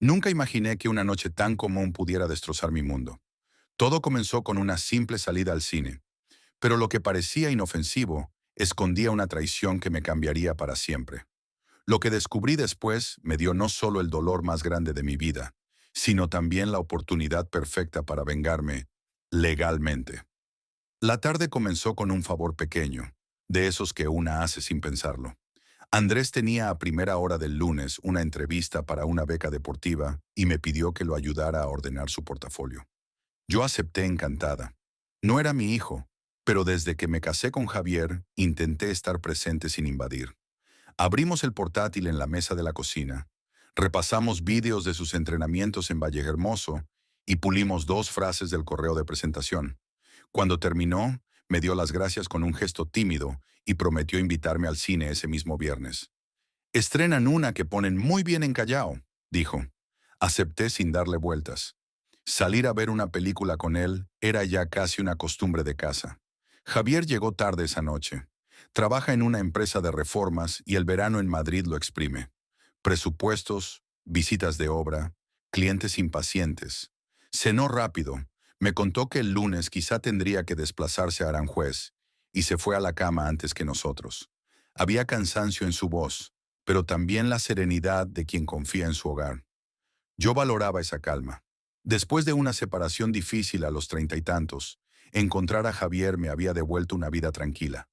Nunca imaginé que una noche tan común pudiera destrozar mi mundo. Todo comenzó con una simple salida al cine, pero lo que parecía inofensivo escondía una traición que me cambiaría para siempre. Lo que descubrí después me dio no solo el dolor más grande de mi vida, sino también la oportunidad perfecta para vengarme legalmente. La tarde comenzó con un favor pequeño, de esos que una hace sin pensarlo. Andrés tenía a primera hora del lunes una entrevista para una beca deportiva y me pidió que lo ayudara a ordenar su portafolio. Yo acepté encantada. No era mi hijo, pero desde que me casé con Javier, intenté estar presente sin invadir. Abrimos el portátil en la mesa de la cocina, repasamos vídeos de sus entrenamientos en Vallehermoso y pulimos dos frases del correo de presentación. Cuando terminó, me dio las gracias con un gesto tímido y prometió invitarme al cine ese mismo viernes. Estrenan una que ponen muy bien en Callao, dijo. Acepté sin darle vueltas. Salir a ver una película con él era ya casi una costumbre de casa. Javier llegó tarde esa noche. Trabaja en una empresa de reformas y el verano en Madrid lo exprime. Presupuestos, visitas de obra, clientes impacientes. Cenó rápido. Me contó que el lunes quizá tendría que desplazarse a Aranjuez y se fue a la cama antes que nosotros. Había cansancio en su voz, pero también la serenidad de quien confía en su hogar. Yo valoraba esa calma. Después de una separación difícil a los 30 y tantos, encontrar a Javier me había devuelto una vida tranquila.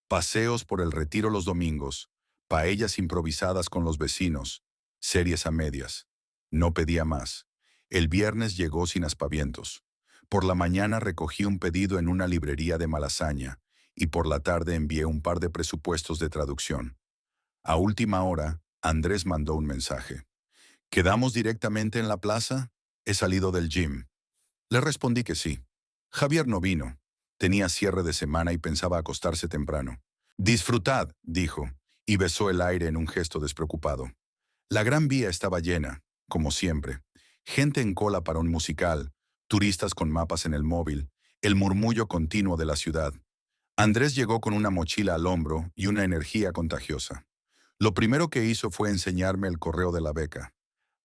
Paseos por el retiro los domingos, paellas improvisadas con los vecinos, series a medias. No pedía más. El viernes llegó sin aspavientos. Por la mañana recogí un pedido en una librería de Malasaña y por la tarde envié un par de presupuestos de traducción. A última hora, Andrés mandó un mensaje. ¿Quedamos directamente en la plaza? He salido del gym. Le respondí que sí. Javier no vino. Tenía cierre de semana y pensaba acostarse temprano. Disfrutad, dijo, y besó el aire en un gesto despreocupado. La Gran Vía estaba llena, como siempre. Gente en cola para un musical, turistas con mapas en el móvil, el murmullo continuo de la ciudad. Andrés llegó con una mochila al hombro y una energía contagiosa. Lo primero que hizo fue enseñarme el correo de la beca.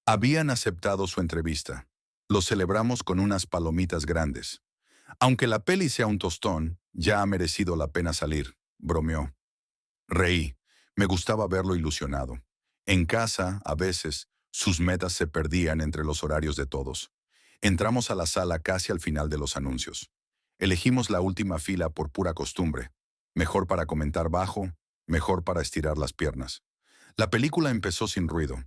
Habían aceptado su entrevista. Lo celebramos con unas palomitas grandes. Aunque la peli sea un tostón, ya ha merecido la pena salir, bromeó. Reí. Me gustaba verlo ilusionado. En casa, a veces, sus metas se perdían entre los horarios de todos. Entramos a la sala casi al final de los anuncios. Elegimos la última fila por pura costumbre. Mejor para comentar bajo, mejor para estirar las piernas. La película empezó sin ruido.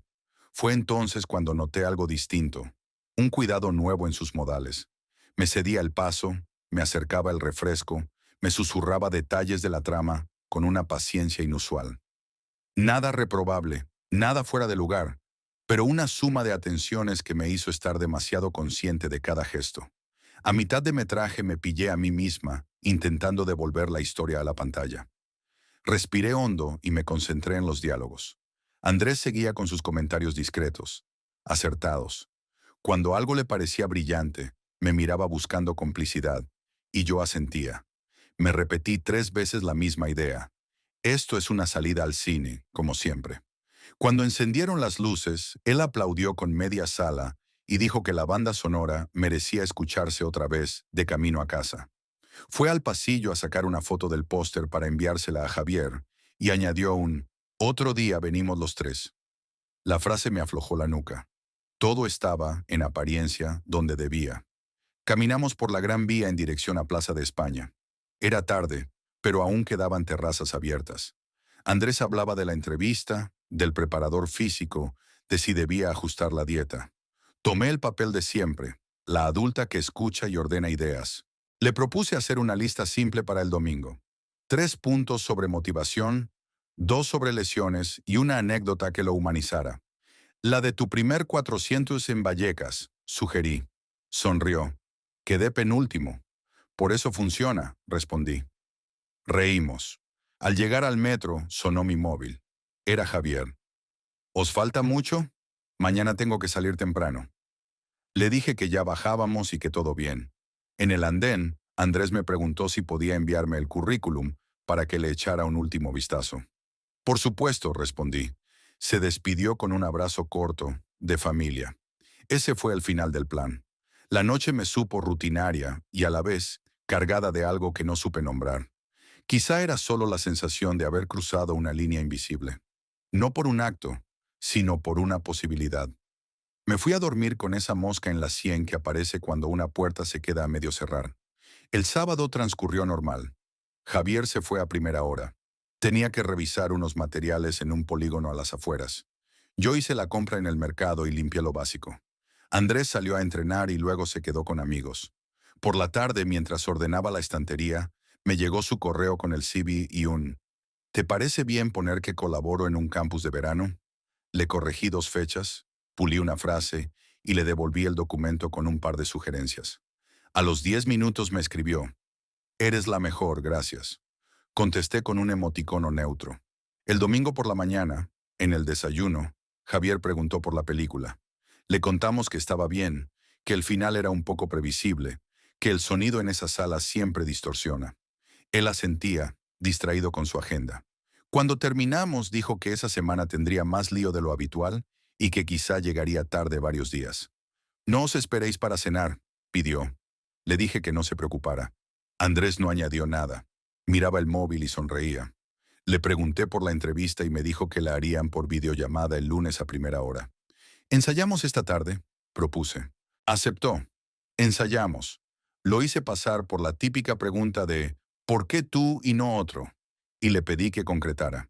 Fue entonces cuando noté algo distinto, un cuidado nuevo en sus modales. Me cedía el paso, me acercaba el refresco, me susurraba detalles de la trama con una paciencia inusual. Nada reprobable, nada fuera de lugar, pero una suma de atenciones que me hizo estar demasiado consciente de cada gesto. A mitad de metraje me pillé a mí misma, intentando devolver la historia a la pantalla. Respiré hondo y me concentré en los diálogos. Andrés seguía con sus comentarios discretos, acertados. Cuando algo le parecía brillante, me miraba buscando complicidad, y yo asentía. Me repetí 3 veces la misma idea. Esto es una salida al cine, como siempre. Cuando encendieron las luces, él aplaudió con media sala y dijo que la banda sonora merecía escucharse otra vez de camino a casa. Fue al pasillo a sacar una foto del póster para enviársela a Javier y añadió un «Otro día venimos los tres». La frase me aflojó la nuca. Todo estaba, en apariencia, donde debía. Caminamos por la Gran Vía en dirección a Plaza de España. Era tarde, pero aún quedaban terrazas abiertas. Andrés hablaba de la entrevista, del preparador físico, de si debía ajustar la dieta. Tomé el papel de siempre, la adulta que escucha y ordena ideas. Le propuse hacer una lista simple para el domingo. 3 puntos sobre motivación, 2 sobre lesiones y una anécdota que lo humanizara. La de tu primer 400 en Vallecas, sugerí. Sonrió. Quedé penúltimo. Por eso funciona, respondí. Reímos. Al llegar al metro, sonó mi móvil. Era Javier. ¿Os falta mucho? Mañana tengo que salir temprano. Le dije que ya bajábamos y que todo bien. En el andén, Andrés me preguntó si podía enviarme el currículum para que le echara un último vistazo. Por supuesto, respondí. Se despidió con un abrazo corto de familia. Ese fue el final del plan. La noche me supo rutinaria y a la vez cargada de algo que no supe nombrar. Quizá era solo la sensación de haber cruzado una línea invisible. No por un acto, sino por una posibilidad. Me fui a dormir con esa mosca en la sien que aparece cuando una puerta se queda a medio cerrar. El sábado transcurrió normal. Javier se fue a primera hora. Tenía que revisar unos materiales en un polígono a las afueras. Yo hice la compra en el mercado y limpié lo básico. Andrés salió a entrenar y luego se quedó con amigos. Por la tarde, mientras ordenaba la estantería, me llegó su correo con el CV y un ¿te parece bien poner que colaboro en un campus de verano? Le corregí 2 fechas, pulí una frase y le devolví el documento con un par de sugerencias. A los 10 minutos me escribió, «Eres la mejor, gracias». Contesté con un emoticono neutro. El domingo por la mañana, en el desayuno, Javier preguntó por la película. Le contamos que estaba bien, que el final era un poco previsible, que el sonido en esa sala siempre distorsiona. Él asentía, distraído con su agenda. Cuando terminamos, dijo que esa semana tendría más lío de lo habitual y que quizá llegaría tarde varios días. «No os esperéis para cenar», pidió. Le dije que no se preocupara. Andrés no añadió nada. Miraba el móvil y sonreía. Le pregunté por la entrevista y me dijo que la harían por videollamada el lunes a primera hora. «¿Ensayamos esta tarde?», propuse. Aceptó. Ensayamos. Lo hice pasar por la típica pregunta de «¿por qué tú y no otro?», y le pedí que concretara.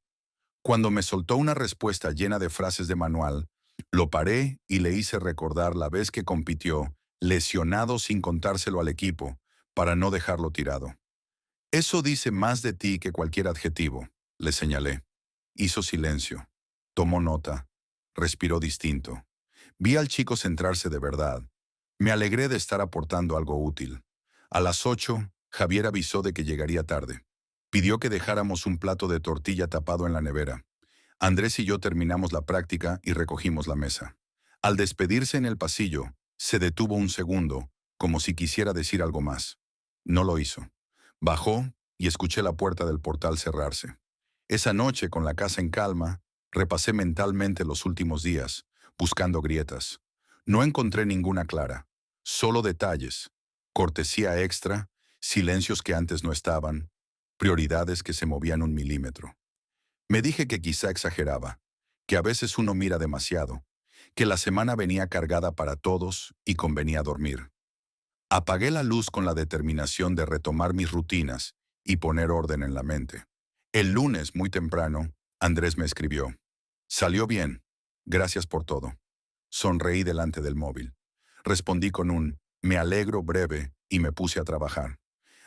Cuando me soltó una respuesta llena de frases de manual, lo paré y le hice recordar la vez que compitió, lesionado sin contárselo al equipo, para no dejarlo tirado. «Eso dice más de ti que cualquier adjetivo», le señalé. Hizo silencio. Tomó nota. Respiró distinto. Vi al chico centrarse de verdad. Me alegré de estar aportando algo útil. A las 8, Javier avisó de que llegaría tarde. Pidió que dejáramos un plato de tortilla tapado en la nevera. Andrés y yo terminamos la práctica y recogimos la mesa. Al despedirse en el pasillo, se detuvo un segundo, como si quisiera decir algo más. No lo hizo. Bajó y escuché la puerta del portal cerrarse. Esa noche, con la casa en calma, repasé mentalmente los últimos días, buscando grietas. No encontré ninguna clara, solo detalles, cortesía extra, silencios que antes no estaban, prioridades que se movían 1 milímetro. Me dije que quizá exageraba, que a veces uno mira demasiado, que la semana venía cargada para todos y convenía dormir. Apagué la luz con la determinación de retomar mis rutinas y poner orden en la mente. El lunes, muy temprano, Andrés me escribió. «Salió bien. Gracias por todo». Sonreí delante del móvil. Respondí con un «me alegro» breve y me puse a trabajar.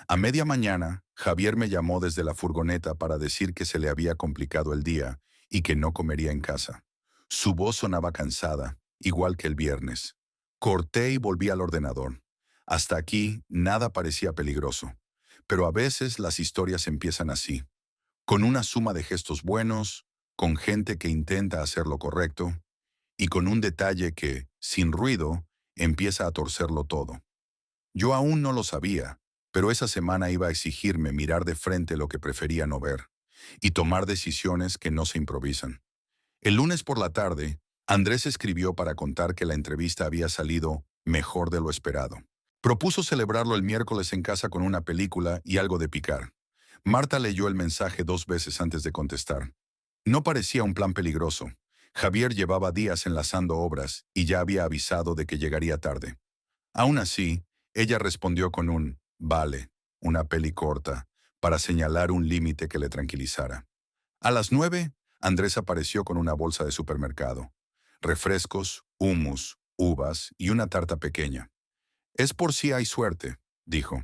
A media mañana, Javier me llamó desde la furgoneta para decir que se le había complicado el día y que no comería en casa. Su voz sonaba cansada, igual que el viernes. Corté y volví al ordenador. Hasta aquí, nada parecía peligroso. Pero a veces las historias empiezan así, con una suma de gestos buenos, con gente que intenta hacer lo correcto, y con un detalle que, sin ruido, empieza a torcerlo todo. Yo aún no lo sabía, pero esa semana iba a exigirme mirar de frente lo que prefería no ver, y tomar decisiones que no se improvisan. El lunes por la tarde, Andrés escribió para contar que la entrevista había salido mejor de lo esperado. Propuso celebrarlo el miércoles en casa con una película y algo de picar. Marta leyó el mensaje 2 veces antes de contestar. No parecía un plan peligroso. Javier llevaba días enlazando obras y ya había avisado de que llegaría tarde. Aún así, ella respondió con un «vale», una peli corta, para señalar un límite que le tranquilizara. A las 9, Andrés apareció con una bolsa de supermercado. Refrescos, hummus, uvas y una tarta pequeña. «Es por si hay suerte», dijo.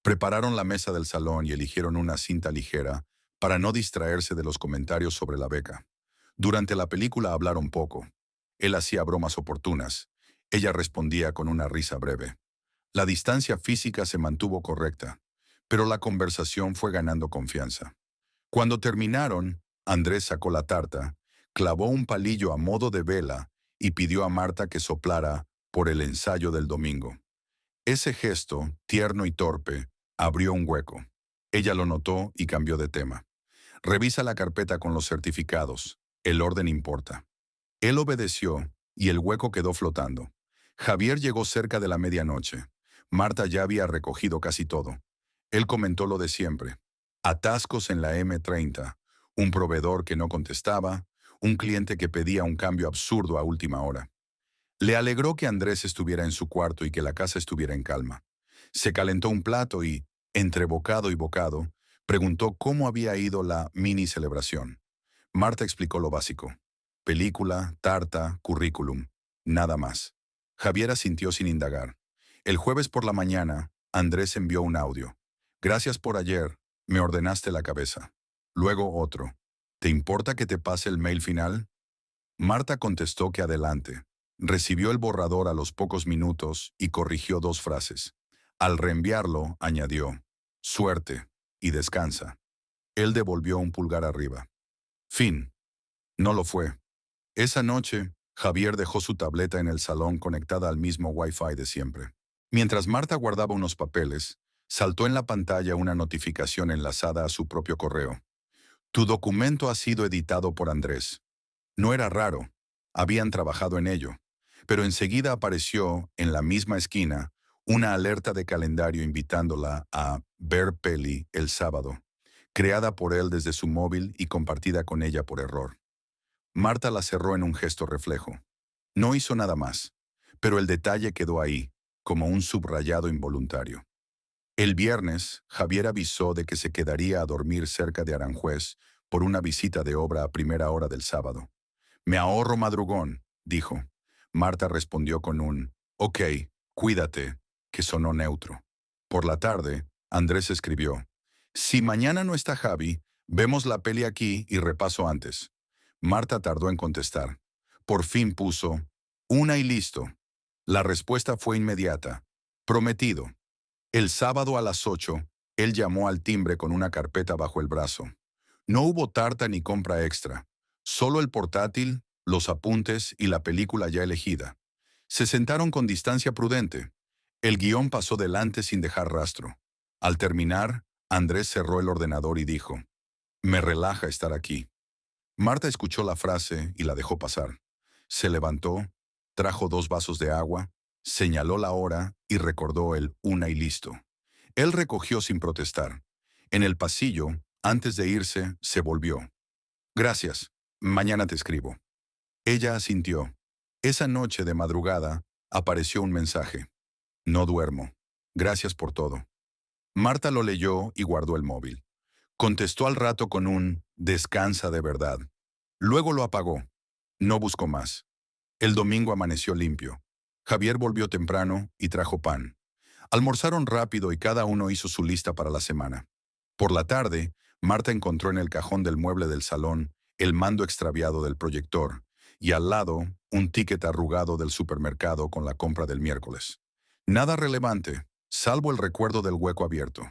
Prepararon la mesa del salón y eligieron una cinta ligera para no distraerse de los comentarios sobre la beca. Durante la película hablaron poco. Él hacía bromas oportunas. Ella respondía con una risa breve. La distancia física se mantuvo correcta, pero la conversación fue ganando confianza. Cuando terminaron, Andrés sacó la tarta, clavó un palillo a modo de vela y pidió a Marta que soplara por el ensayo del domingo. Ese gesto, tierno y torpe, abrió un hueco. Ella lo notó y cambió de tema. «Revisa la carpeta con los certificados. El orden importa». Él obedeció y el hueco quedó flotando. Javier llegó cerca de la medianoche. Marta ya había recogido casi todo. Él comentó lo de siempre. Atascos en la M30, un proveedor que no contestaba, un cliente que pedía un cambio absurdo a última hora. Le alegró que Andrés estuviera en su cuarto y que la casa estuviera en calma. Se calentó un plato y, entre bocado y bocado, preguntó cómo había ido la mini celebración. Marta explicó lo básico. Película, tarta, currículum. Nada más. Javier asintió sin indagar. El jueves por la mañana, Andrés envió un audio. Gracias por ayer, me ordenaste la cabeza. Luego otro. ¿Te importa que te pase el mail final? Marta contestó que adelante. Recibió el borrador a los pocos minutos y corrigió dos frases. Al reenviarlo, añadió, suerte, y descansa. Él devolvió un pulgar arriba. Fin. No lo fue. Esa noche, Javier dejó su tableta en el salón conectada al mismo Wi-Fi de siempre. Mientras Marta guardaba unos papeles, saltó en la pantalla una notificación enlazada a su propio correo. Tu documento ha sido editado por Andrés. No era raro, habían trabajado en ello, pero enseguida apareció, en la misma esquina, una alerta de calendario invitándola a ver peli el sábado, creada por él desde su móvil y compartida con ella por error. Marta la cerró en un gesto reflejo. No hizo nada más, pero el detalle quedó ahí, como un subrayado involuntario. El viernes, Javier avisó de que se quedaría a dormir cerca de Aranjuez por una visita de obra a primera hora del sábado. Me ahorro madrugón, dijo. Marta respondió con un, ok, cuídate, que sonó neutro. Por la tarde, Andrés escribió, si mañana no está Javi, vemos la peli aquí y repaso antes. Marta tardó en contestar. Por fin puso, una y listo. La respuesta fue inmediata. Prometido. El sábado a las 8, él llamó al timbre con una carpeta bajo el brazo. No hubo tarta ni compra extra. Solo el portátil, los apuntes y la película ya elegida. Se sentaron con distancia prudente. El guión pasó delante sin dejar rastro. Al terminar, Andrés cerró el ordenador y dijo, me relaja estar aquí. Marta escuchó la frase y la dejó pasar. Se levantó, trajo 2 vasos de agua, señaló la hora y recordó el una y listo. Él recogió sin protestar. En el pasillo, antes de irse, se volvió. Gracias, mañana te escribo. Ella asintió. Esa noche de madrugada, apareció un mensaje. No duermo. Gracias por todo. Marta lo leyó y guardó el móvil. Contestó al rato con un descansa de verdad. Luego lo apagó. No buscó más. El domingo amaneció limpio. Javier volvió temprano y trajo pan. Almorzaron rápido y cada uno hizo su lista para la semana. Por la tarde, Marta encontró en el cajón del mueble del salón el mando extraviado del proyector y al lado un ticket arrugado del supermercado con la compra del miércoles. Nada relevante, salvo el recuerdo del hueco abierto.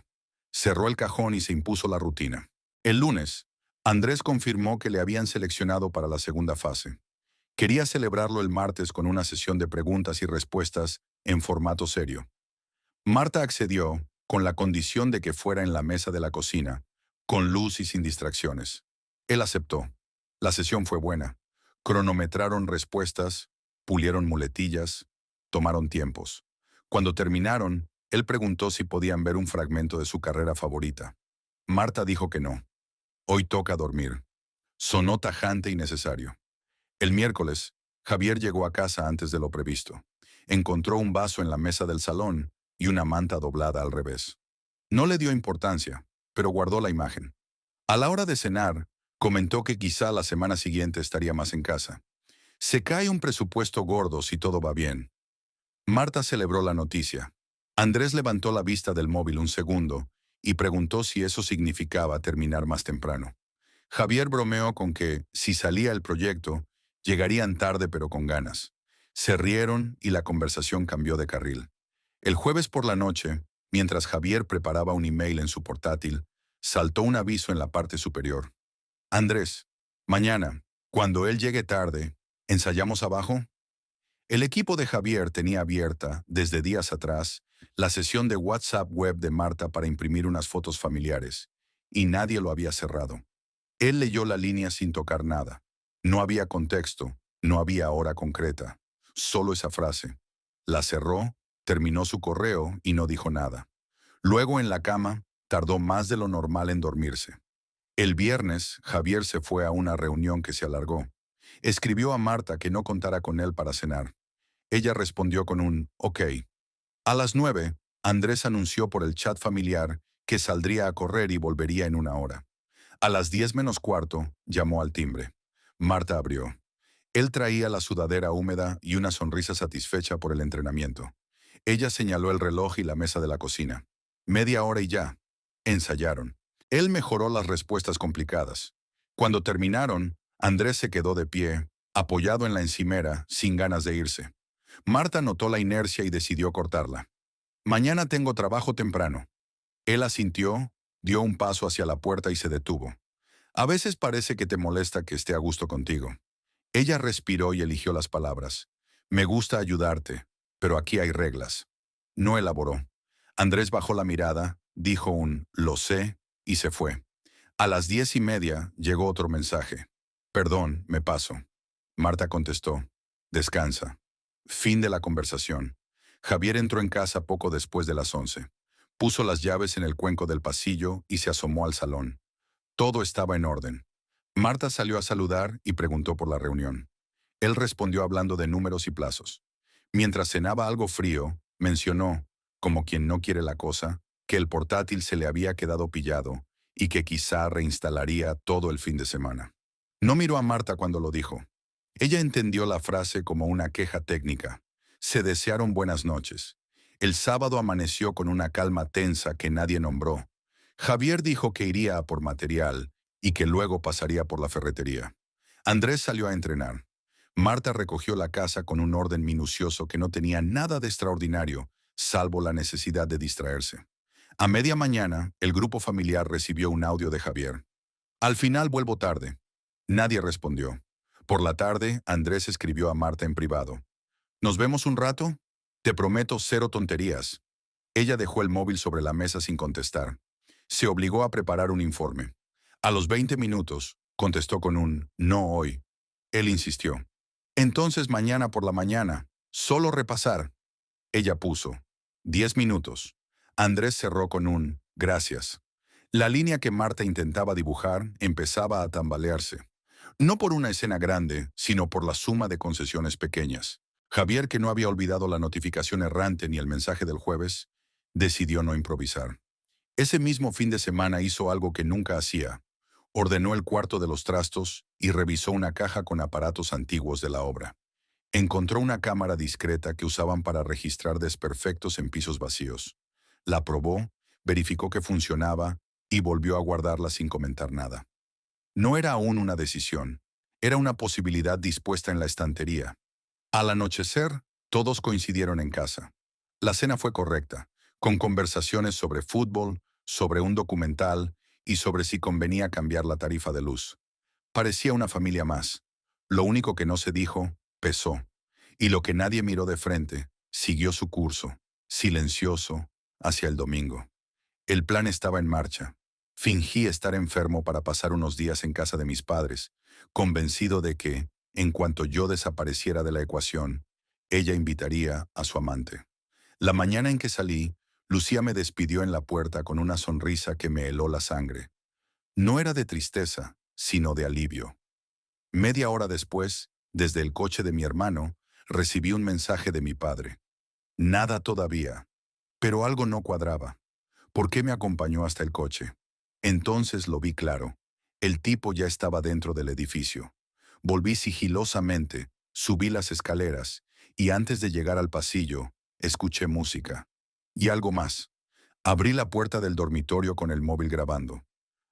Cerró el cajón y se impuso la rutina. El lunes, Andrés confirmó que le habían seleccionado para la segunda fase. Quería celebrarlo el martes con una sesión de preguntas y respuestas en formato serio. Marta accedió con la condición de que fuera en la mesa de la cocina, con luz y sin distracciones. Él aceptó. La sesión fue buena. Cronometraron respuestas, pulieron muletillas, tomaron tiempos. Cuando terminaron, él preguntó si podían ver un fragmento de su carrera favorita. Marta dijo que no. Hoy toca dormir. Sonó tajante y necesario. El miércoles, Javier llegó a casa antes de lo previsto. Encontró un vaso en la mesa del salón y una manta doblada al revés. No le dio importancia, pero guardó la imagen. A la hora de cenar, comentó que quizá la semana siguiente estaría más en casa. Se cae un presupuesto gordo si todo va bien. Marta celebró la noticia. Andrés levantó la vista del móvil un segundo y preguntó si eso significaba terminar más temprano. Javier bromeó con que, si salía el proyecto, llegarían tarde pero con ganas. Se rieron y la conversación cambió de carril. El jueves por la noche, mientras Javier preparaba un email en su portátil, saltó un aviso en la parte superior. Andrés, mañana, cuando él llegue tarde, ¿ensayamos abajo? El equipo de Javier tenía abierta, desde días atrás, la sesión de WhatsApp web de Marta para imprimir unas fotos familiares, y nadie lo había cerrado. Él leyó la línea sin tocar nada. No había contexto, No había hora concreta, solo esa frase. La cerró, terminó su correo y no dijo nada. Luego en la cama, tardó más de lo normal en dormirse. El viernes, Javier se fue a una reunión que se alargó. Escribió a Marta que no contara con él para cenar. Ella respondió con un «ok». A las 9, Andrés anunció por el chat familiar que saldría a correr y volvería en una hora. A las 10 menos cuarto, llamó al timbre. Marta abrió. Él traía la sudadera húmeda y una sonrisa satisfecha por el entrenamiento. Ella señaló el reloj y la mesa de la cocina. Media hora y ya. Ensayaron. Él mejoró las respuestas complicadas. Cuando terminaron, Andrés se quedó de pie, apoyado en la encimera, sin ganas de irse. Marta notó la inercia y decidió cortarla. Mañana tengo trabajo temprano. Él asintió, dio un paso hacia la puerta y se detuvo. A veces parece que te molesta que esté a gusto contigo. Ella respiró y eligió las palabras. Me gusta ayudarte, pero aquí hay reglas. No elaboró. Andrés bajó la mirada, dijo un «lo sé» y se fue. A las 10:30 llegó otro mensaje. Perdón, me paso. Marta contestó. Descansa. Fin de la conversación. Javier entró en casa poco después de las 11. Puso las llaves en el cuenco del pasillo y se asomó al salón. Todo estaba en orden. Marta salió a saludar y preguntó por la reunión. Él respondió hablando de números y plazos. Mientras cenaba algo frío, mencionó, como quien no quiere la cosa, que el portátil se le había quedado pillado y que quizá reinstalaría todo el fin de semana. No miró a Marta cuando lo dijo. Ella entendió la frase como una queja técnica. Se desearon buenas noches. El sábado amaneció con una calma tensa que nadie nombró. Javier dijo que iría a por material y que luego pasaría por la ferretería. Andrés salió a entrenar. Marta recogió la casa con un orden minucioso que no tenía nada de extraordinario, salvo la necesidad de distraerse. A media mañana, el grupo familiar recibió un audio de Javier. Al final vuelvo tarde. Nadie respondió. Por la tarde, Andrés escribió a Marta en privado. ¿Nos vemos un rato? Te prometo cero tonterías. Ella dejó el móvil sobre la mesa sin contestar. Se obligó a preparar un informe. A los 20 minutos, contestó con un «no hoy». Él insistió. Entonces mañana por la mañana, solo repasar. Ella puso 10 minutos. Andrés cerró con un «gracias». La línea que Marta intentaba dibujar empezaba a tambalearse. No por una escena grande, sino por la suma de concesiones pequeñas. Javier, que no había olvidado la notificación errante ni el mensaje del jueves, decidió no improvisar. Ese mismo fin de semana hizo algo que nunca hacía. Ordenó el cuarto de los trastos y revisó una caja con aparatos antiguos de la obra. Encontró una cámara discreta que usaban para registrar desperfectos en pisos vacíos. La probó, verificó que funcionaba y volvió a guardarla sin comentar nada. No era aún una decisión, era una posibilidad dispuesta en la estantería. Al anochecer, todos coincidieron en casa. La cena fue correcta, con conversaciones sobre fútbol, sobre un documental y sobre si convenía cambiar la tarifa de luz. Parecía una familia más. Lo único que no se dijo, pesó. Y lo que nadie miró de frente, siguió su curso, silencioso, hacia el domingo. El plan estaba en marcha. Fingí estar enfermo para pasar unos días en casa de mis padres, convencido de que, en cuanto yo desapareciera de la ecuación, ella invitaría a su amante. La mañana en que salí, Lucía me despidió en la puerta con una sonrisa que me heló la sangre. No era de tristeza, sino de alivio. Media hora después, desde el coche de mi hermano, recibí un mensaje de mi padre. Nada todavía, pero algo no cuadraba. ¿Por qué me acompañó hasta el coche? Entonces lo vi claro. El tipo ya estaba dentro del edificio. Volví sigilosamente, subí las escaleras y antes de llegar al pasillo, escuché música. Y algo más. Abrí la puerta del dormitorio con el móvil grabando.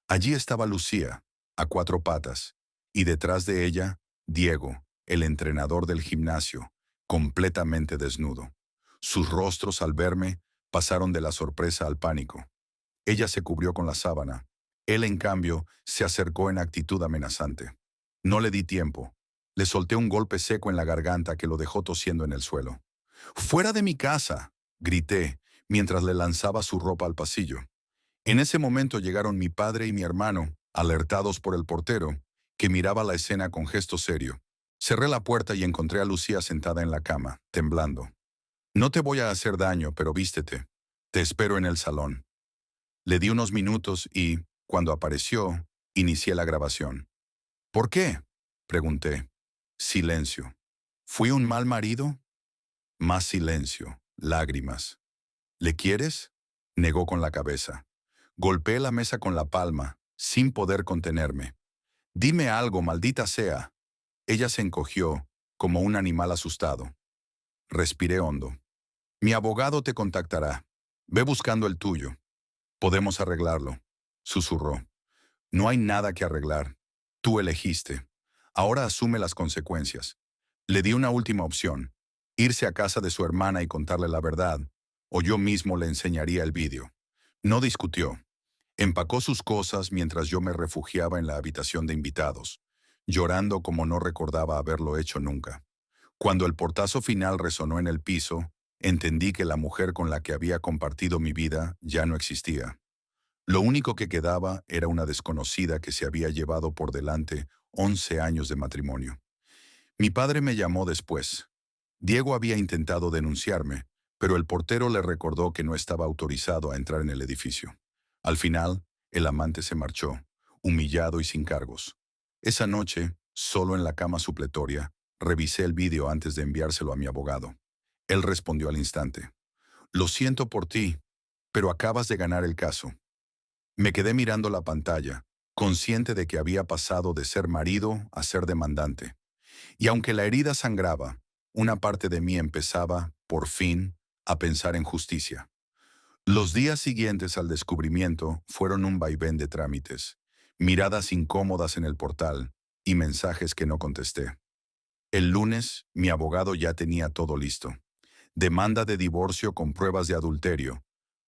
Allí estaba Lucía, a cuatro patas, y detrás de ella, Diego, el entrenador del gimnasio, completamente desnudo. Sus rostros al verme pasaron de la sorpresa al pánico. Ella se cubrió con la sábana. Él, en cambio, se acercó en actitud amenazante. No le di tiempo. Le solté un golpe seco en la garganta que lo dejó tosiendo en el suelo. «¡Fuera de mi casa!», grité, mientras le lanzaba su ropa al pasillo. En ese momento llegaron mi padre y mi hermano, alertados por el portero, que miraba la escena con gesto serio. Cerré la puerta y encontré a Lucía sentada en la cama, temblando. No te voy a hacer daño, pero vístete. Te espero en el salón. Le di unos minutos y, cuando apareció, inicié la grabación. ¿Por qué? Pregunté. Silencio. ¿Fui un mal marido? Más silencio, lágrimas. ¿Le quieres? Negó con la cabeza. Golpeé la mesa con la palma, sin poder contenerme. Dime algo, maldita sea. Ella se encogió, como un animal asustado. Respiré hondo. Mi abogado te contactará. Ve buscando el tuyo. Podemos arreglarlo, susurró. No hay nada que arreglar. Tú elegiste. Ahora asume las consecuencias. Le di una última opción, irse a casa de su hermana y contarle la verdad, o yo mismo le enseñaría el vídeo. No discutió. Empacó sus cosas mientras yo me refugiaba en la habitación de invitados, llorando como no recordaba haberlo hecho nunca. Cuando el portazo final resonó en el piso, entendí que la mujer con la que había compartido mi vida ya no existía. Lo único que quedaba era una desconocida que se había llevado por delante 11 años de matrimonio. Mi padre me llamó después. Diego había intentado denunciarme, pero el portero le recordó que no estaba autorizado a entrar en el edificio. Al final, el amante se marchó, humillado y sin cargos. Esa noche, solo en la cama supletoria, revisé el vídeo antes de enviárselo a mi abogado. Él respondió al instante. Lo siento por ti, pero acabas de ganar el caso. Me quedé mirando la pantalla, consciente de que había pasado de ser marido a ser demandante. Y aunque la herida sangraba, una parte de mí empezaba, por fin, a pensar en justicia. Los días siguientes al descubrimiento fueron un vaivén de trámites, miradas incómodas en el portal y mensajes que no contesté. El lunes, mi abogado ya tenía todo listo. Demanda de divorcio con pruebas de adulterio,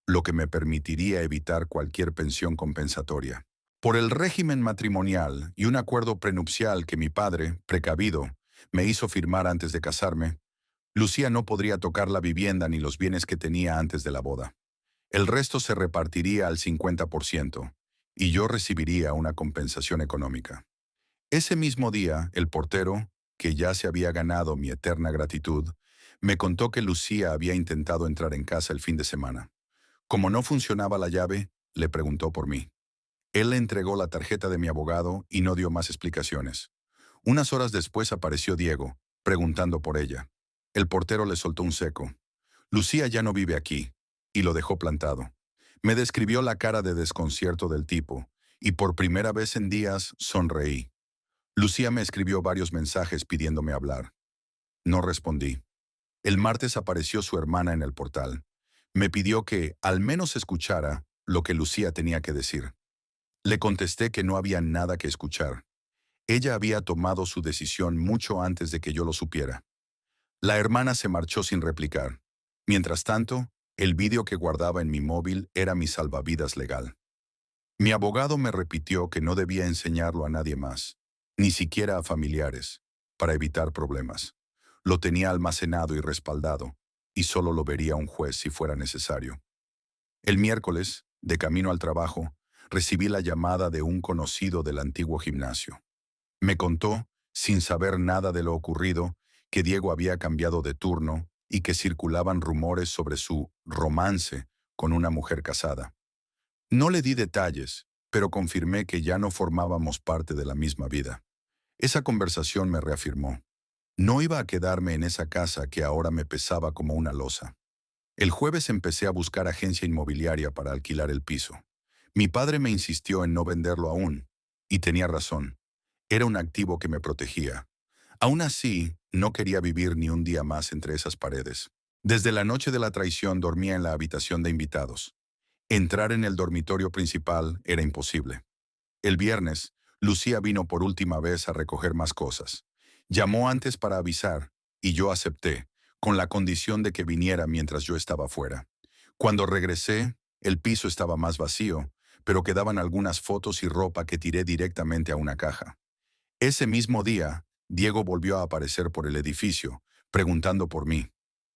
lo que me permitiría evitar cualquier pensión compensatoria. Por el régimen matrimonial y un acuerdo prenupcial que mi padre, precavido, me hizo firmar antes de casarme, Lucía no podría tocar la vivienda ni los bienes que tenía antes de la boda. El resto se repartiría al 50%, y yo recibiría una compensación económica. Ese mismo día, el portero, que ya se había ganado mi eterna gratitud, me contó que Lucía había intentado entrar en casa el fin de semana. Como no funcionaba la llave, le preguntó por mí. Él le entregó la tarjeta de mi abogado y no dio más explicaciones. Unas horas después apareció Diego, preguntando por ella. El portero le soltó un seco. Lucía ya no vive aquí, y lo dejó plantado. Me describió la cara de desconcierto del tipo, y por primera vez en días sonreí. Lucía me escribió varios mensajes pidiéndome hablar. No respondí. El martes apareció su hermana en el portal. Me pidió que, al menos escuchara, lo que Lucía tenía que decir. Le contesté que no había nada que escuchar. Ella había tomado su decisión mucho antes de que yo lo supiera. La hermana se marchó sin replicar. Mientras tanto, el vídeo que guardaba en mi móvil era mi salvavidas legal. Mi abogado me repitió que no debía enseñarlo a nadie más, ni siquiera a familiares, para evitar problemas. Lo tenía almacenado y respaldado, y solo lo vería un juez si fuera necesario. El miércoles, de camino al trabajo, recibí la llamada de un conocido del antiguo gimnasio. Me contó, sin saber nada de lo ocurrido, que Diego había cambiado de turno y que circulaban rumores sobre su romance con una mujer casada. No le di detalles, pero confirmé que ya no formábamos parte de la misma vida. Esa conversación me reafirmó. No iba a quedarme en esa casa que ahora me pesaba como una losa. El jueves empecé a buscar agencia inmobiliaria para alquilar el piso. Mi padre me insistió en no venderlo aún, y tenía razón. Era un activo que me protegía. Aún así, no quería vivir ni un día más entre esas paredes. Desde la noche de la traición dormía en la habitación de invitados. Entrar en el dormitorio principal era imposible. El viernes, Lucía vino por última vez a recoger más cosas. Llamó antes para avisar, y yo acepté, con la condición de que viniera mientras yo estaba fuera. Cuando regresé, el piso estaba más vacío, pero quedaban algunas fotos y ropa que tiré directamente a una caja. Ese mismo día, Diego volvió a aparecer por el edificio, preguntando por mí.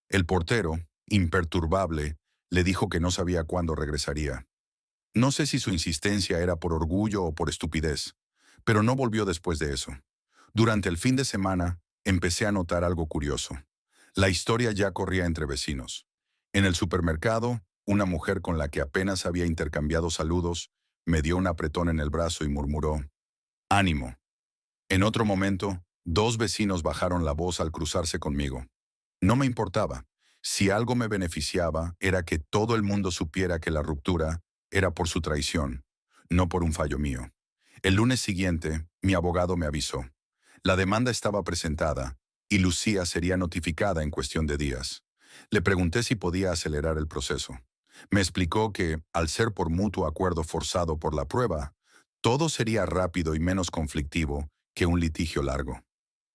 El portero, imperturbable, le dijo que no sabía cuándo regresaría. No sé si su insistencia era por orgullo o por estupidez, pero no volvió después de eso. Durante el fin de semana, empecé a notar algo curioso. La historia ya corría entre vecinos. En el supermercado, una mujer con la que apenas había intercambiado saludos me dio un apretón en el brazo y murmuró, «Ánimo». En otro momento, dos vecinos bajaron la voz al cruzarse conmigo. No me importaba. Si algo me beneficiaba, era que todo el mundo supiera que la ruptura era por su traición, no por un fallo mío. El lunes siguiente, mi abogado me avisó. La demanda estaba presentada y Lucía sería notificada en cuestión de días. Le pregunté si podía acelerar el proceso. Me explicó que, al ser por mutuo acuerdo forzado por la prueba, todo sería rápido y menos conflictivo que un litigio largo.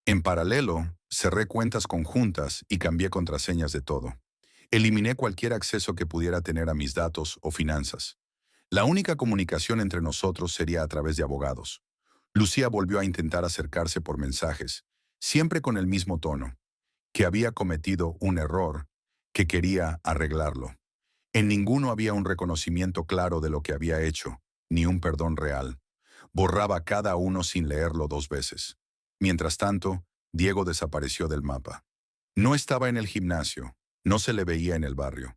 En paralelo, cerré cuentas conjuntas y cambié contraseñas de todo. Eliminé cualquier acceso que pudiera tener a mis datos o finanzas. La única comunicación entre nosotros sería a través de abogados. Lucía volvió a intentar acercarse por mensajes, siempre con el mismo tono, que había cometido un error, que quería arreglarlo. En ninguno había un reconocimiento claro de lo que había hecho, ni un perdón real. Borraba cada uno sin leerlo dos veces. Mientras tanto, Diego desapareció del mapa. No estaba en el gimnasio, no se le veía en el barrio.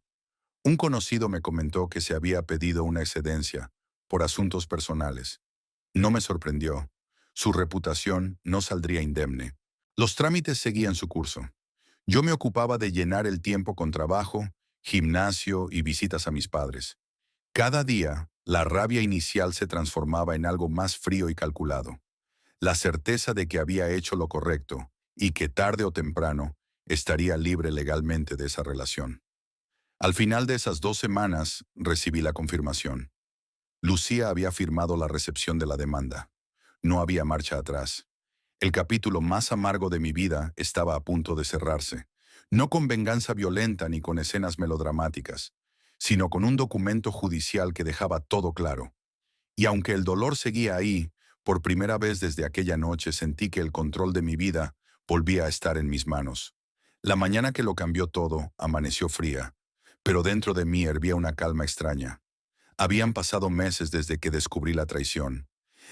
Un conocido me comentó que se había pedido una excedencia por asuntos personales. No me sorprendió. Su reputación no saldría indemne. Los trámites seguían su curso. Yo me ocupaba de llenar el tiempo con trabajo, gimnasio y visitas a mis padres. Cada día, la rabia inicial se transformaba en algo más frío y calculado. La certeza de que había hecho lo correcto y que tarde o temprano estaría libre legalmente de esa relación. Al final de esas 2 semanas, recibí la confirmación. Lucía había firmado la recepción de la demanda. No había marcha atrás. El capítulo más amargo de mi vida estaba a punto de cerrarse, no con venganza violenta ni con escenas melodramáticas, sino con un documento judicial que dejaba todo claro. Y aunque el dolor seguía ahí, por primera vez desde aquella noche sentí que el control de mi vida volvía a estar en mis manos. La mañana que lo cambió todo amaneció fría, pero dentro de mí hervía una calma extraña. Habían pasado meses desde que descubrí la traición,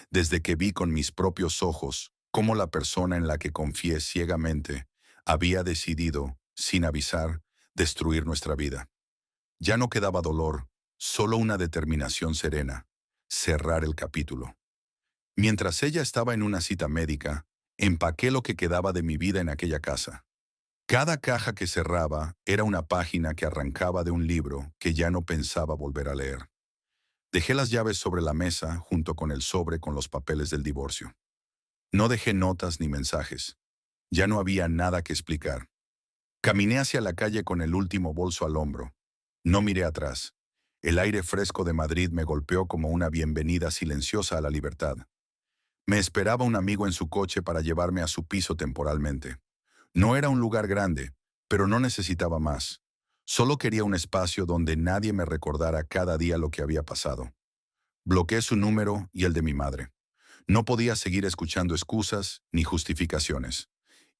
desde que vi con mis propios ojos cómo la persona en la que confié ciegamente había decidido, sin avisar, destruir nuestra vida. Ya no quedaba dolor, solo una determinación serena: cerrar el capítulo. Mientras ella estaba en una cita médica, empaqué lo que quedaba de mi vida en aquella casa. Cada caja que cerraba era una página que arrancaba de un libro que ya no pensaba volver a leer. Dejé las llaves sobre la mesa junto con el sobre con los papeles del divorcio. No dejé notas ni mensajes. Ya no había nada que explicar. Caminé hacia la calle con el último bolso al hombro. No miré atrás. El aire fresco de Madrid me golpeó como una bienvenida silenciosa a la libertad. Me esperaba un amigo en su coche para llevarme a su piso temporalmente. No era un lugar grande, pero no necesitaba más. Solo quería un espacio donde nadie me recordara cada día lo que había pasado. Bloqueé su número y el de mi madre. No podía seguir escuchando excusas ni justificaciones.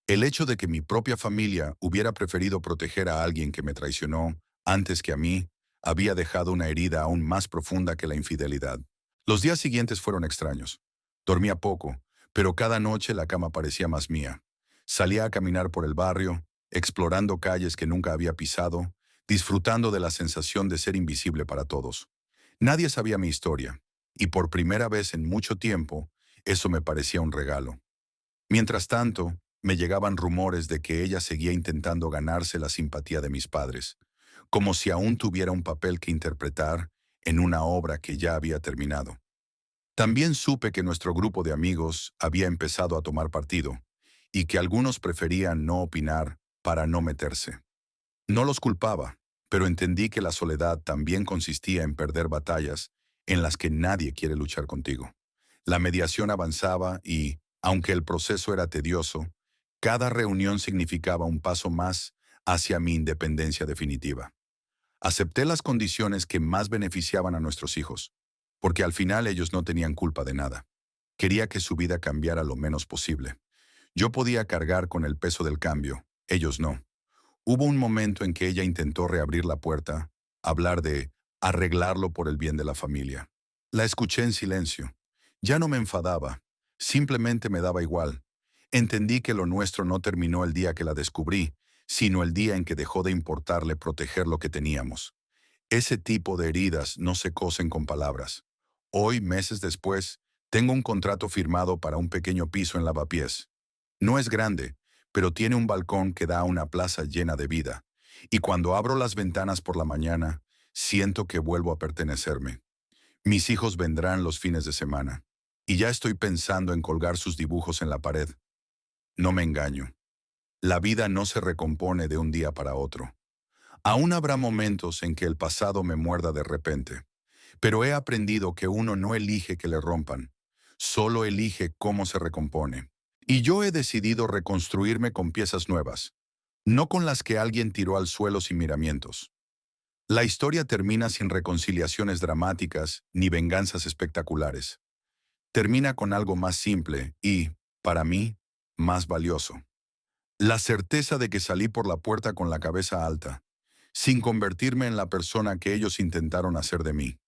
El hecho de que mi propia familia hubiera preferido proteger a alguien que me traicionó antes que a mí había dejado una herida aún más profunda que la infidelidad. Los días siguientes fueron extraños. Dormía poco, pero cada noche la cama parecía más mía. Salía a caminar por el barrio, explorando calles que nunca había pisado, disfrutando de la sensación de ser invisible para todos. Nadie sabía mi historia, y por primera vez en mucho tiempo, eso me parecía un regalo. Mientras tanto, me llegaban rumores de que ella seguía intentando ganarse la simpatía de mis padres, como si aún tuviera un papel que interpretar en una obra que ya había terminado. También supe que nuestro grupo de amigos había empezado a tomar partido, y que algunos preferían no opinar para no meterse. No los culpaba, pero entendí que la soledad también consistía en perder batallas en las que nadie quiere luchar contigo. La mediación avanzaba y, aunque el proceso era tedioso, cada reunión significaba un paso más hacia mi independencia definitiva. Acepté las condiciones que más beneficiaban a nuestros hijos, porque al final ellos no tenían culpa de nada. Quería que su vida cambiara lo menos posible. Yo podía cargar con el peso del cambio, ellos no. Hubo un momento en que ella intentó reabrir la puerta, hablar de arreglarlo por el bien de la familia. La escuché en silencio. Ya no me enfadaba, simplemente me daba igual. Entendí que lo nuestro no terminó el día que la descubrí, sino el día en que dejó de importarle proteger lo que teníamos. Ese tipo de heridas no se cosen con palabras. Hoy, meses después, tengo un contrato firmado para un pequeño piso en Lavapiés. No es grande, pero tiene un balcón que da a una plaza llena de vida. Y cuando abro las ventanas por la mañana, siento que vuelvo a pertenecerme. Mis hijos vendrán los fines de semana. Y ya estoy pensando en colgar sus dibujos en la pared. No me engaño. La vida no se recompone de un día para otro. Aún habrá momentos en que el pasado me muerda de repente, pero he aprendido que uno no elige que le rompan, solo elige cómo se recompone. Y yo he decidido reconstruirme con piezas nuevas, no con las que alguien tiró al suelo sin miramientos. La historia termina sin reconciliaciones dramáticas ni venganzas espectaculares. Termina con algo más simple y, para mí, más valioso. La certeza de que salí por la puerta con la cabeza alta, sin convertirme en la persona que ellos intentaron hacer de mí.